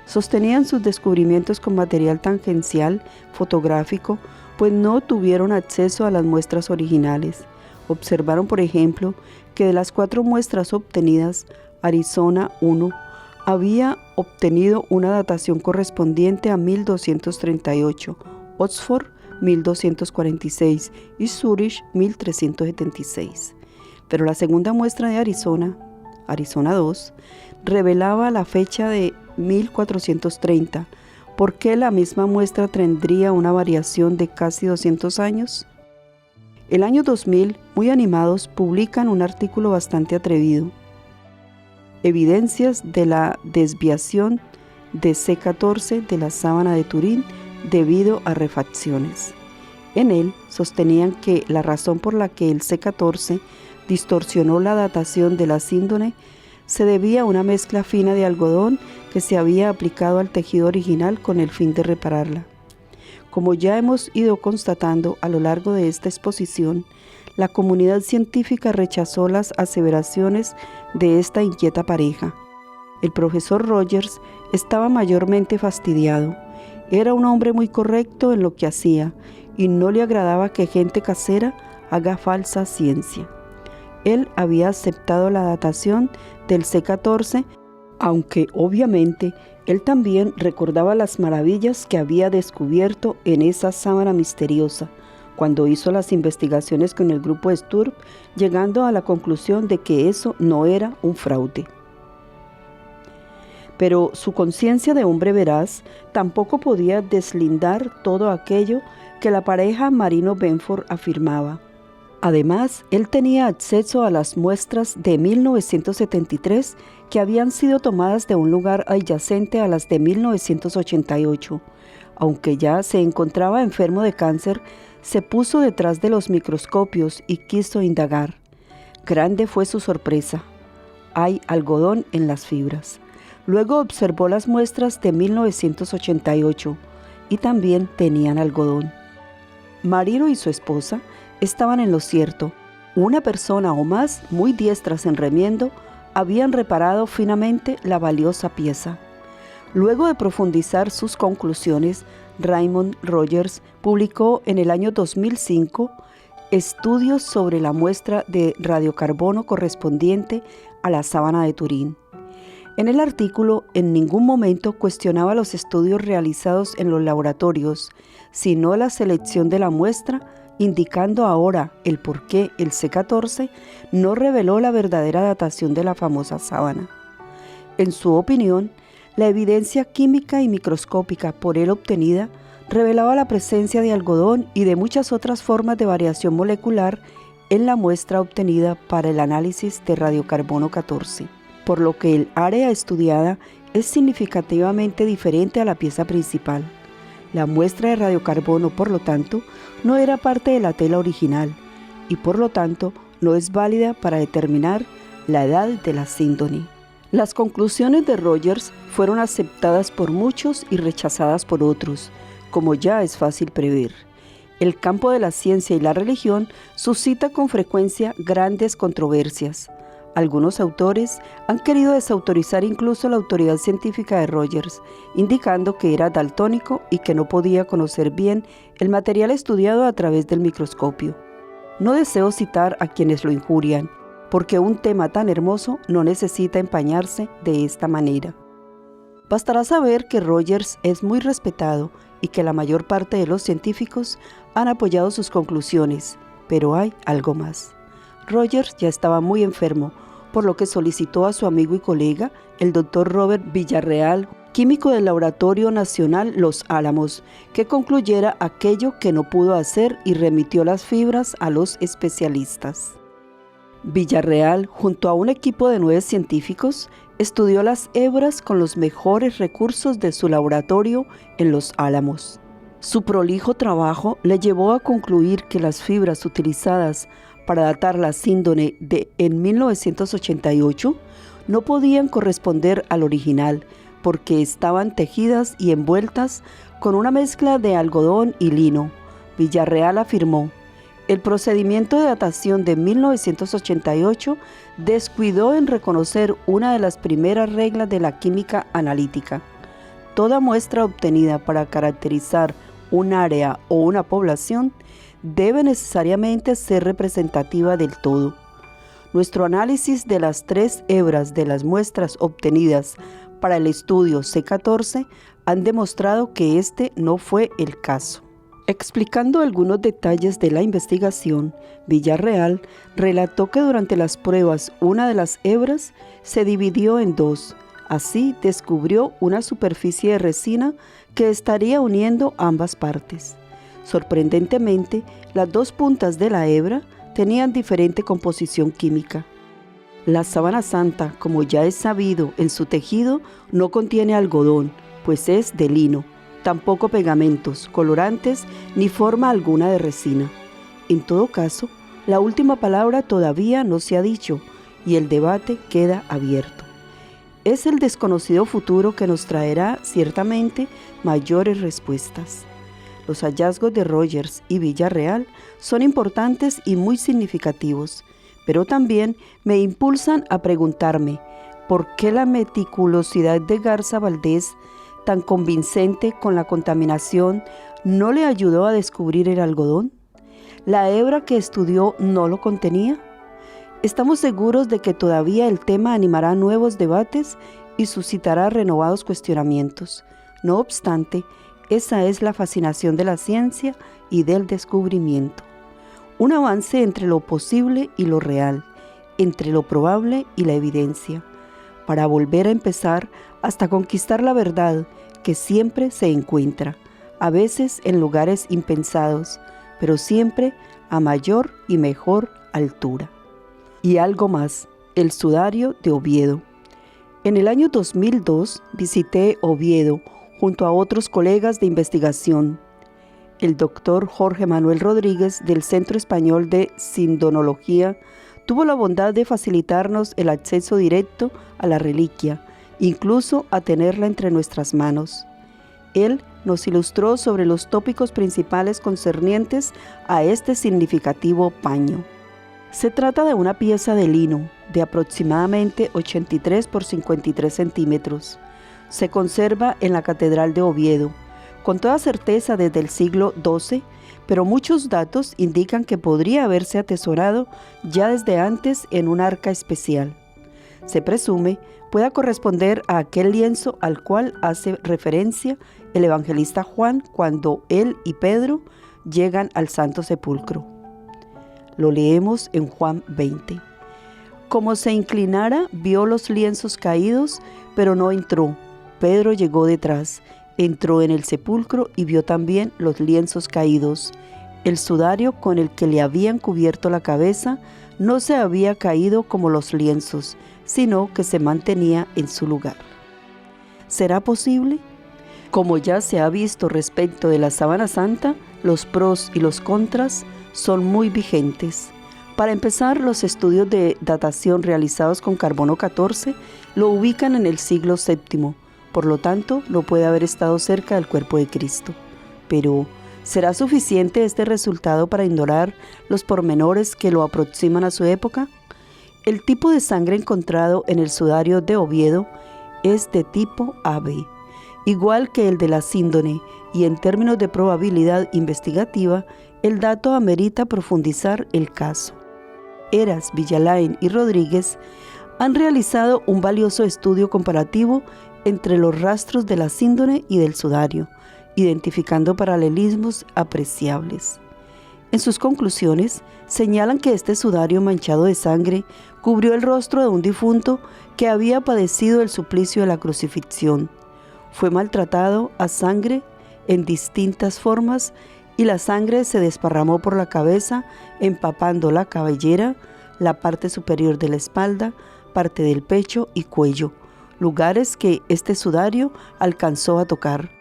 Sostenían sus descubrimientos con material tangencial, fotográfico, pues no tuvieron acceso a las muestras originales. Observaron, por ejemplo, que de las 4 muestras obtenidas, Arizona 1 había obtenido una datación correspondiente a 1238, Oxford 1246 y Zurich 1376. Pero la segunda muestra de Arizona 2, revelaba la fecha de 1430. ¿Por qué la misma muestra tendría una variación de casi 200 años? El año 2000, muy animados, publican un artículo bastante atrevido. Evidencias de la desviación de C14 de la sábana de Turín debido a refacciones. En él sostenían que la razón por la que el C14 distorsionó la datación de la síndrome se debía a una mezcla fina de algodón que se había aplicado al tejido original con el fin de repararla. Como ya hemos ido constatando a lo largo de esta exposición, la comunidad científica rechazó las aseveraciones de esta inquieta pareja. El profesor Rogers estaba mayormente fastidiado. Era un hombre muy correcto en lo que hacía y no le agradaba que gente casera haga falsa ciencia. Él había aceptado la datación del C14, aunque obviamente él también recordaba las maravillas que había descubierto en esa sábana misteriosa cuando hizo las investigaciones con el grupo Sturm, llegando a la conclusión de que eso no era un fraude. Pero su conciencia de hombre veraz tampoco podía deslindar todo aquello que la pareja Marino-Benford afirmaba. Además, él tenía acceso a las muestras de 1973 que habían sido tomadas de un lugar adyacente a las de 1988. Aunque ya se encontraba enfermo de cáncer, se puso detrás de los microscopios y quiso indagar. Grande fue su sorpresa. Hay algodón en las fibras. Luego observó las muestras de 1988 y también tenían algodón. Marino y su esposa estaban en lo cierto. Una persona o más, muy diestras en remiendo, habían reparado finamente la valiosa pieza. Luego de profundizar sus conclusiones, Raymond Rogers publicó en el año 2005 estudios sobre la muestra de radiocarbono correspondiente a la sábana de Turín. En el artículo en ningún momento cuestionaba los estudios realizados en los laboratorios, sino la selección de la muestra, indicando ahora el por qué el C14 no reveló la verdadera datación de la famosa sábana. En su opinión, la evidencia química y microscópica por él obtenida revelaba la presencia de algodón y de muchas otras formas de variación molecular en la muestra obtenida para el análisis de radiocarbono 14, por lo que el área estudiada es significativamente diferente a la pieza principal. La muestra de radiocarbono, por lo tanto, no era parte de la tela original y por lo tanto no es válida para determinar la edad de la síndone. Las conclusiones de Rogers fueron aceptadas por muchos y rechazadas por otros, como ya es fácil prever. El campo de la ciencia y la religión suscita con frecuencia grandes controversias. Algunos autores han querido desautorizar incluso la autoridad científica de Rogers, indicando que era daltónico y que no podía conocer bien el material estudiado a través del microscopio. No deseo citar a quienes lo injurian, porque un tema tan hermoso no necesita empañarse de esta manera. Bastará saber que Rogers es muy respetado y que la mayor parte de los científicos han apoyado sus conclusiones, pero hay algo más. Rogers ya estaba muy enfermo, por lo que solicitó a su amigo y colega, el Dr. Robert Villarreal, químico del Laboratorio Nacional Los Álamos, que concluyera aquello que no pudo hacer y remitió las fibras a los especialistas. Villarreal, junto a un equipo de 9 científicos, estudió las hebras con los mejores recursos de su laboratorio en Los Álamos. Su prolijo trabajo le llevó a concluir que las fibras utilizadas para datar la síndone en 1988 no podían corresponder al original porque estaban tejidas y envueltas con una mezcla de algodón y lino. Villarreal afirmó: el procedimiento de datación de 1988 descuidó en reconocer una de las primeras reglas de la química analítica. Toda muestra obtenida para caracterizar un área o una población debe necesariamente ser representativa del todo. Nuestro análisis de las 3 hebras de las muestras obtenidas para el estudio C14 han demostrado que este no fue el caso. Explicando algunos detalles de la investigación, Villarreal relató que durante las pruebas una de las hebras se dividió en 2. Así descubrió una superficie de resina que estaría uniendo ambas partes. Sorprendentemente, las 2 puntas de la hebra tenían diferente composición química. La sábana santa, como ya es sabido, en su tejido no contiene algodón, pues es de lino, tampoco pegamentos, colorantes ni forma alguna de resina. En todo caso, la última palabra todavía no se ha dicho y el debate queda abierto. Es el desconocido futuro que nos traerá ciertamente mayores respuestas. Los hallazgos de Rogers y Villarreal son importantes y muy significativos, pero también me impulsan a preguntarme por qué la meticulosidad de Garza Valdés, tan convincente con la contaminación, no le ayudó a descubrir el algodón. ¿La hebra que estudió no lo contenía? Estamos seguros de que todavía el tema animará nuevos debates y suscitará renovados cuestionamientos. No obstante, esa es la fascinación de la ciencia y del descubrimiento. Un avance entre lo posible y lo real, entre lo probable y la evidencia, para volver a empezar hasta conquistar la verdad que siempre se encuentra, a veces en lugares impensados, pero siempre a mayor y mejor altura. Y algo más, el sudario de Oviedo. En el año 2002 visité Oviedo junto a otros colegas de investigación. El doctor Jorge Manuel Rodríguez del Centro Español de Sindonología tuvo la bondad de facilitarnos el acceso directo a la reliquia, incluso a tenerla entre nuestras manos. Él nos ilustró sobre los tópicos principales concernientes a este significativo paño. Se trata de una pieza de lino de aproximadamente 83 por 53 centímetros. Se conserva en la Catedral de Oviedo, con toda certeza desde el siglo XII, pero muchos datos indican que podría haberse atesorado ya desde antes en un arca especial. Se presume pueda corresponder a aquel lienzo al cual hace referencia el evangelista Juan cuando él y Pedro llegan al Santo Sepulcro. Lo leemos en Juan 20. Como se inclinara, vio los lienzos caídos, pero no entró. Pedro llegó detrás, entró en el sepulcro y vio también los lienzos caídos. El sudario con el que le habían cubierto la cabeza no se había caído como los lienzos, sino que se mantenía en su lugar. ¿Será posible? Como ya se ha visto respecto de la Sábana Santa, los pros y los contras son muy vigentes. Para empezar, los estudios de datación realizados con carbono 14 lo ubican en el siglo VII, por lo tanto, no puede haber estado cerca del cuerpo de Cristo. Pero, ¿será suficiente este resultado para ignorar los pormenores que lo aproximan a su época? El tipo de sangre encontrado en el sudario de Oviedo es de tipo AB, igual que el de la síndone, y en términos de probabilidad investigativa, el dato amerita profundizar el caso. Heras, Villalain y Rodríguez han realizado un valioso estudio comparativo entre los rastros de la síndone y del sudario, identificando paralelismos apreciables. En sus conclusiones, señalan que este sudario manchado de sangre cubrió el rostro de un difunto que había padecido el suplicio de la crucifixión. Fue maltratado a sangre en distintas formas y la sangre se desparramó por la cabeza, empapando la cabellera, la parte superior de la espalda, parte del pecho y cuello, lugares que este sudario alcanzó a tocar.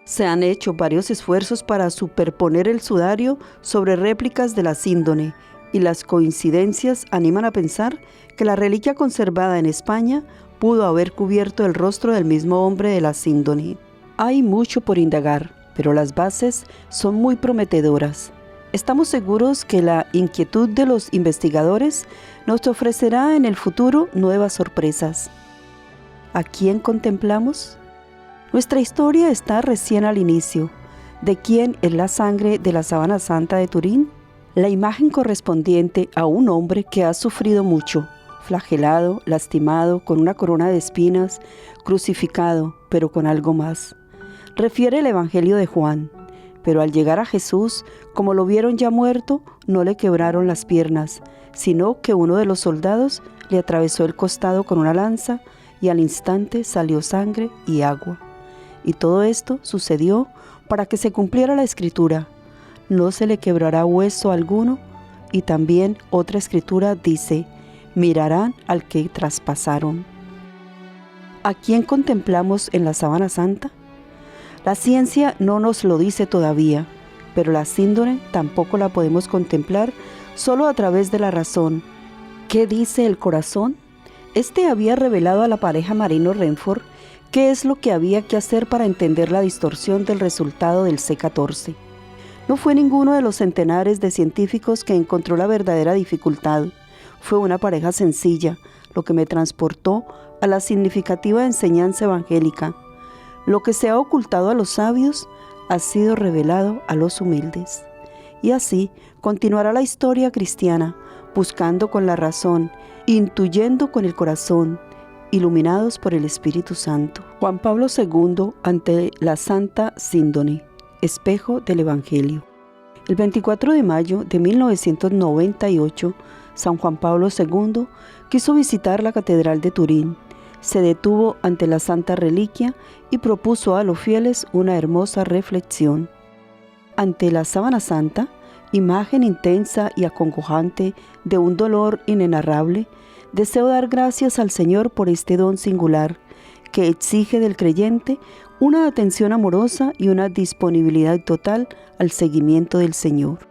Se han hecho varios esfuerzos para superponer el sudario sobre réplicas de la síndone, y las coincidencias animan a pensar que la reliquia conservada en España pudo haber cubierto el rostro del mismo hombre de la síndone. Hay mucho por indagar, pero las bases son muy prometedoras. Estamos seguros que la inquietud de los investigadores nos ofrecerá en el futuro nuevas sorpresas. ¿A quién contemplamos? Nuestra historia está recién al inicio. ¿De quién es la sangre de la Sábana Santa de Turín? La imagen correspondiente a un hombre que ha sufrido mucho, flagelado, lastimado, con una corona de espinas, crucificado, pero con algo más. Refiere el Evangelio de Juan, pero al llegar a Jesús, como lo vieron ya muerto, no le quebraron las piernas, sino que uno de los soldados le atravesó el costado con una lanza y al instante salió sangre y agua. Y todo esto sucedió para que se cumpliera la Escritura: no se le quebrará hueso alguno. Y también otra Escritura dice: mirarán al que traspasaron. ¿A quién contemplamos en la Sábana Santa? La ciencia no nos lo dice todavía, pero la síndone tampoco la podemos contemplar solo a través de la razón. ¿Qué dice el corazón? Este había revelado a la pareja Marino Renford qué es lo que había que hacer para entender la distorsión del resultado del C14. No fue ninguno de los centenares de científicos que encontró la verdadera dificultad. Fue una pareja sencilla, lo que me transportó a la significativa enseñanza evangélica. Lo que se ha ocultado a los sabios ha sido revelado a los humildes. Y así continuará la historia cristiana, buscando con la razón, intuyendo con el corazón, iluminados por el Espíritu Santo. Juan Pablo II ante la Santa Síndone, espejo del Evangelio. El 24 de mayo de 1998, San Juan Pablo II quiso visitar la Catedral de Turín. Se detuvo ante la Santa Reliquia y propuso a los fieles una hermosa reflexión. Ante la Sábana Santa, imagen intensa y acongojante de un dolor inenarrable, deseo dar gracias al Señor por este don singular, que exige del creyente una atención amorosa y una disponibilidad total al seguimiento del Señor.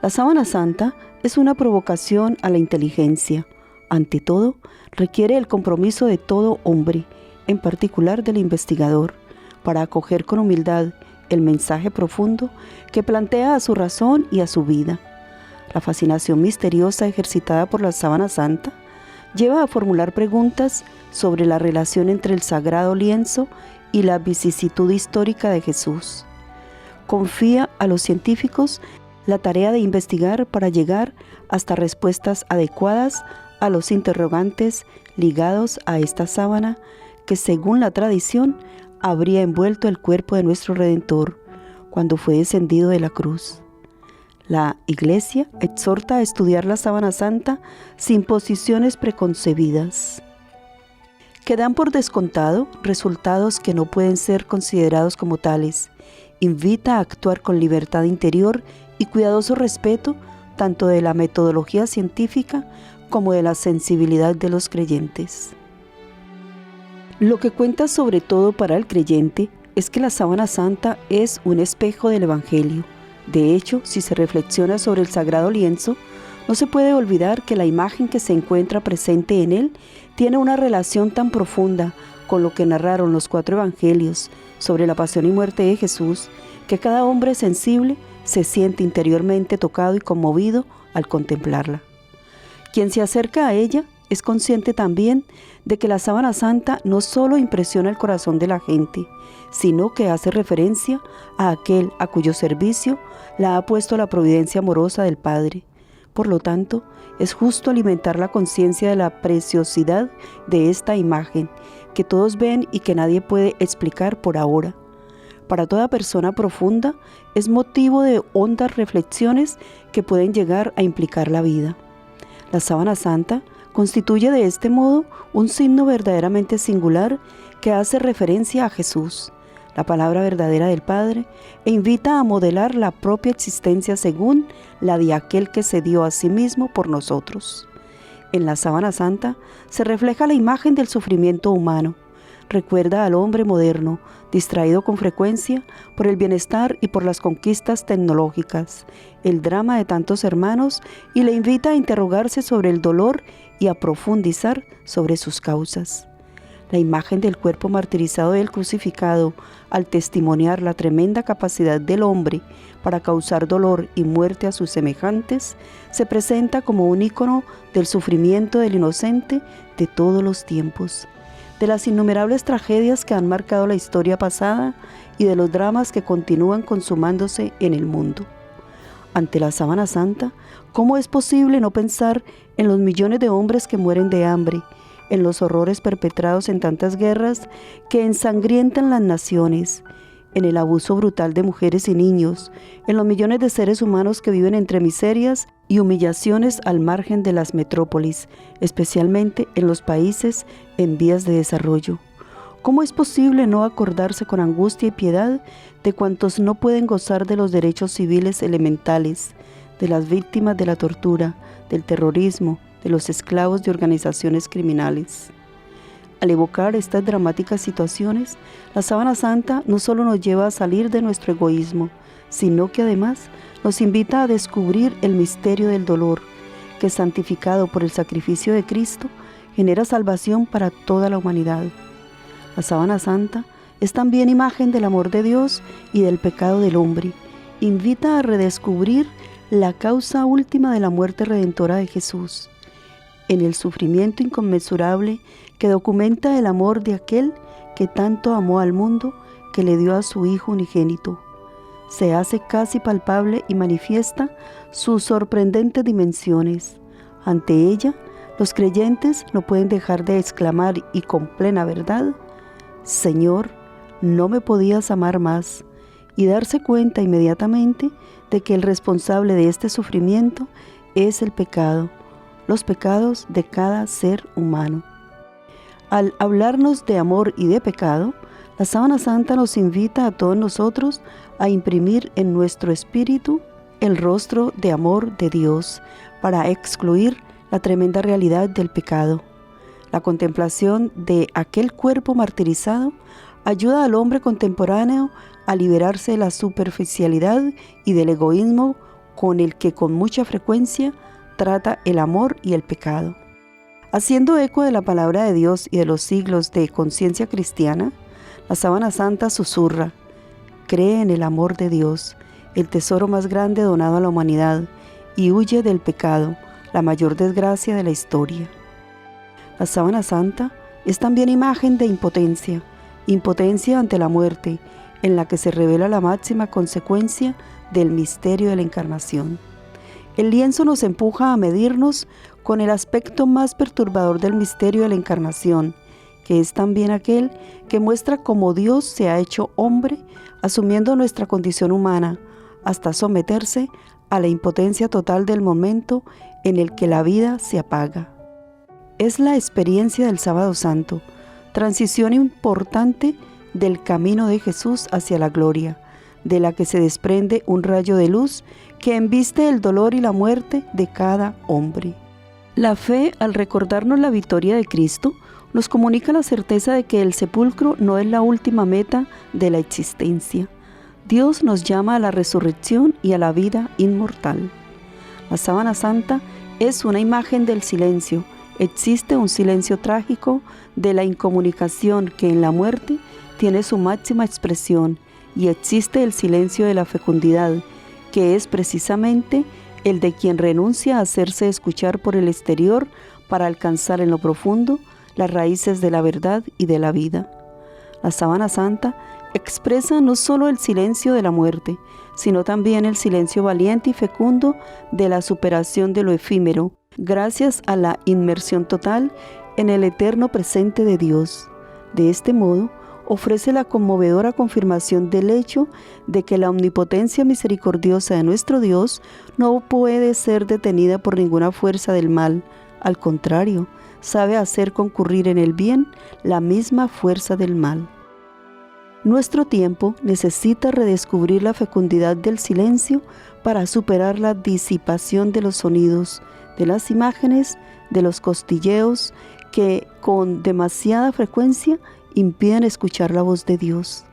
La Sábana Santa es una provocación a la inteligencia. Ante todo, requiere el compromiso de todo hombre, en particular del investigador, para acoger con humildad el mensaje profundo que plantea a su razón y a su vida. La fascinación misteriosa ejercitada por la Sábana Santa lleva a formular preguntas sobre la relación entre el sagrado lienzo y la vicisitud histórica de Jesús. Confía a los científicos la tarea de investigar para llegar hasta respuestas adecuadas a los interrogantes ligados a esta sábana que, según la tradición, habría envuelto el cuerpo de nuestro Redentor cuando fue descendido de la cruz. La Iglesia exhorta a estudiar la Sábana Santa sin posiciones preconcebidas, que dan por descontado resultados que no pueden ser considerados como tales. Invita a actuar con libertad interior y cuidadoso respeto tanto de la metodología científica como de la sensibilidad de los creyentes. Lo que cuenta sobre todo para el creyente es que la Sábana Santa es un espejo del Evangelio. De hecho, si se reflexiona sobre el sagrado lienzo, no se puede olvidar que la imagen que se encuentra presente en él tiene una relación tan profunda con lo que narraron los 4 evangelios sobre la pasión y muerte de Jesús, que cada hombre sensible se siente interiormente tocado y conmovido al contemplarla. Quien se acerca a ella es consciente también de que la Sábana Santa no solo impresiona el corazón de la gente, sino que hace referencia a aquel a cuyo servicio la ha puesto la providencia amorosa del Padre. Por lo tanto, es justo alimentar la conciencia de la preciosidad de esta imagen, que todos ven y que nadie puede explicar por ahora. Para toda persona profunda, es motivo de hondas reflexiones que pueden llegar a implicar la vida. La Sábana Santa constituye de este modo un signo verdaderamente singular que hace referencia a Jesús, la palabra verdadera del Padre, e invita a modelar la propia existencia según la de aquel que se dio a sí mismo por nosotros. En la Sábana Santa se refleja la imagen del sufrimiento humano. Recuerda al hombre moderno, distraído con frecuencia por el bienestar y por las conquistas tecnológicas, el drama de tantos hermanos, y le invita a interrogarse sobre el dolor y a profundizar sobre sus causas. La imagen del cuerpo martirizado del crucificado, al testimoniar la tremenda capacidad del hombre para causar dolor y muerte a sus semejantes, se presenta como un ícono del sufrimiento del inocente de todos los tiempos, de las innumerables tragedias que han marcado la historia pasada y de los dramas que continúan consumándose en el mundo. Ante la Sábana Santa, ¿cómo es posible no pensar en los millones de hombres que mueren de hambre, en los horrores perpetrados en tantas guerras que ensangrientan las naciones, en el abuso brutal de mujeres y niños, en los millones de seres humanos que viven entre miserias y humillaciones al margen de las metrópolis, especialmente en los países en vías de desarrollo? ¿Cómo es posible no acordarse con angustia y piedad de cuantos no pueden gozar de los derechos civiles elementales, de las víctimas de la tortura, del terrorismo, de los esclavos de organizaciones criminales? Al evocar estas dramáticas situaciones, la Sábana Santa no solo nos lleva a salir de nuestro egoísmo, sino que además nos invita a descubrir el misterio del dolor, que santificado por el sacrificio de Cristo, genera salvación para toda la humanidad. La sábana santa es también imagen del amor de Dios y del pecado del hombre. Invita a redescubrir la causa última de la muerte redentora de Jesús, en el sufrimiento inconmensurable que documenta el amor de aquel que tanto amó al mundo, que le dio a su Hijo unigénito. Se hace casi palpable y manifiesta sus sorprendentes dimensiones. Ante ella, los creyentes no pueden dejar de exclamar y con plena verdad: Señor, no me podías amar más, y darse cuenta inmediatamente de que el responsable de este sufrimiento es el pecado, los pecados de cada ser humano. Al hablarnos de amor y de pecado, la sábana santa nos invita a todos nosotros a imprimir en nuestro espíritu el rostro de amor de Dios para excluir la tremenda realidad del pecado. La contemplación de aquel cuerpo martirizado ayuda al hombre contemporáneo a liberarse de la superficialidad y del egoísmo con el que con mucha frecuencia trata el amor y el pecado. Haciendo eco de la palabra de Dios y de los siglos de conciencia cristiana, la sábana santa susurra: cree en el amor de Dios, el tesoro más grande donado a la humanidad, y huye del pecado, la mayor desgracia de la historia. La sábana santa es también imagen de impotencia ante la muerte, en la que se revela la máxima consecuencia del misterio de la encarnación. El lienzo nos empuja a medirnos con el aspecto más perturbador del misterio de la encarnación, que es también aquel que muestra cómo Dios se ha hecho hombre, asumiendo nuestra condición humana, hasta someterse a la impotencia total del momento en el que la vida se apaga. Es la experiencia del Sábado Santo, transición importante del camino de Jesús hacia la gloria, de la que se desprende un rayo de luz que embiste el dolor y la muerte de cada hombre. La fe, al recordarnos la victoria de Cristo, nos comunica la certeza de que el sepulcro no es la última meta de la existencia. Dios nos llama a la resurrección y a la vida inmortal. La sábana santa es una imagen del silencio. Existe un silencio trágico de la incomunicación que en la muerte tiene su máxima expresión, y existe el silencio de la fecundidad, que es precisamente el de quien renuncia a hacerse escuchar por el exterior para alcanzar en lo profundo las raíces de la verdad y de la vida. La sábana santa expresa no solo el silencio de la muerte, sino también el silencio valiente y fecundo de la superación de lo efímero, gracias a la inmersión total en el eterno presente de Dios. De este modo, ofrece la conmovedora confirmación del hecho de que la omnipotencia misericordiosa de nuestro Dios no puede ser detenida por ninguna fuerza del mal. Al contrario, sabe hacer concurrir en el bien la misma fuerza del mal. Nuestro tiempo necesita redescubrir la fecundidad del silencio para superar la disipación de los sonidos, de las imágenes, de los costilleos que con demasiada frecuencia impiden escuchar la voz de Dios.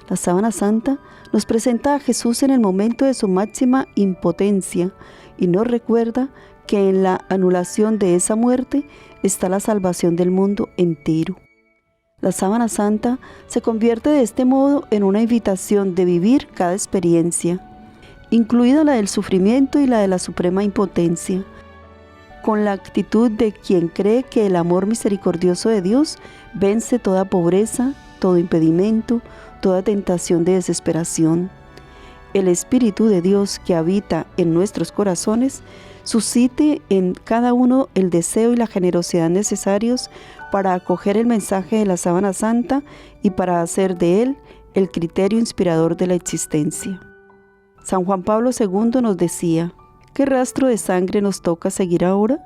La sábana santa nos presenta a Jesús en el momento de su máxima impotencia y nos recuerda que en la anulación de esa muerte está la salvación del mundo entero. La sábana santa se convierte de este modo en una invitación de vivir cada experiencia, incluida la del sufrimiento y la de la suprema impotencia, con la actitud de quien cree que el amor misericordioso de Dios vence toda pobreza, todo impedimento, toda tentación de desesperación. El Espíritu de Dios que habita en nuestros corazones suscite en cada uno el deseo y la generosidad necesarios para acoger el mensaje de la sábana santa y para hacer de él el criterio inspirador de la existencia. San Juan Pablo II nos decía: ¿qué rastro de sangre nos toca seguir ahora?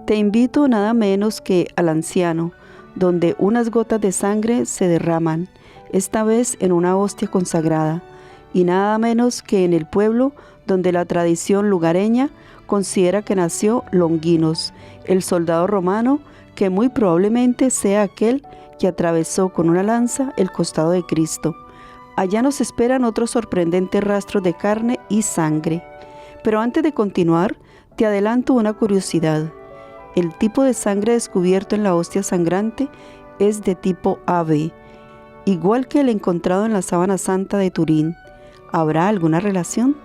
Te invito nada menos que al anciano, donde unas gotas de sangre se derraman, esta vez en una hostia consagrada, y nada menos que en el pueblo donde la tradición lugareña considera que nació Longinos, el soldado romano que muy probablemente sea aquel que atravesó con una lanza el costado de Cristo. Allá nos esperan otros sorprendentes rastros de carne y sangre. Pero antes de continuar, Te adelanto una curiosidad. El tipo de sangre descubierto en la hostia sangrante es de tipo AB, igual que el encontrado en la sábana santa de Turín. ¿Habrá alguna relación?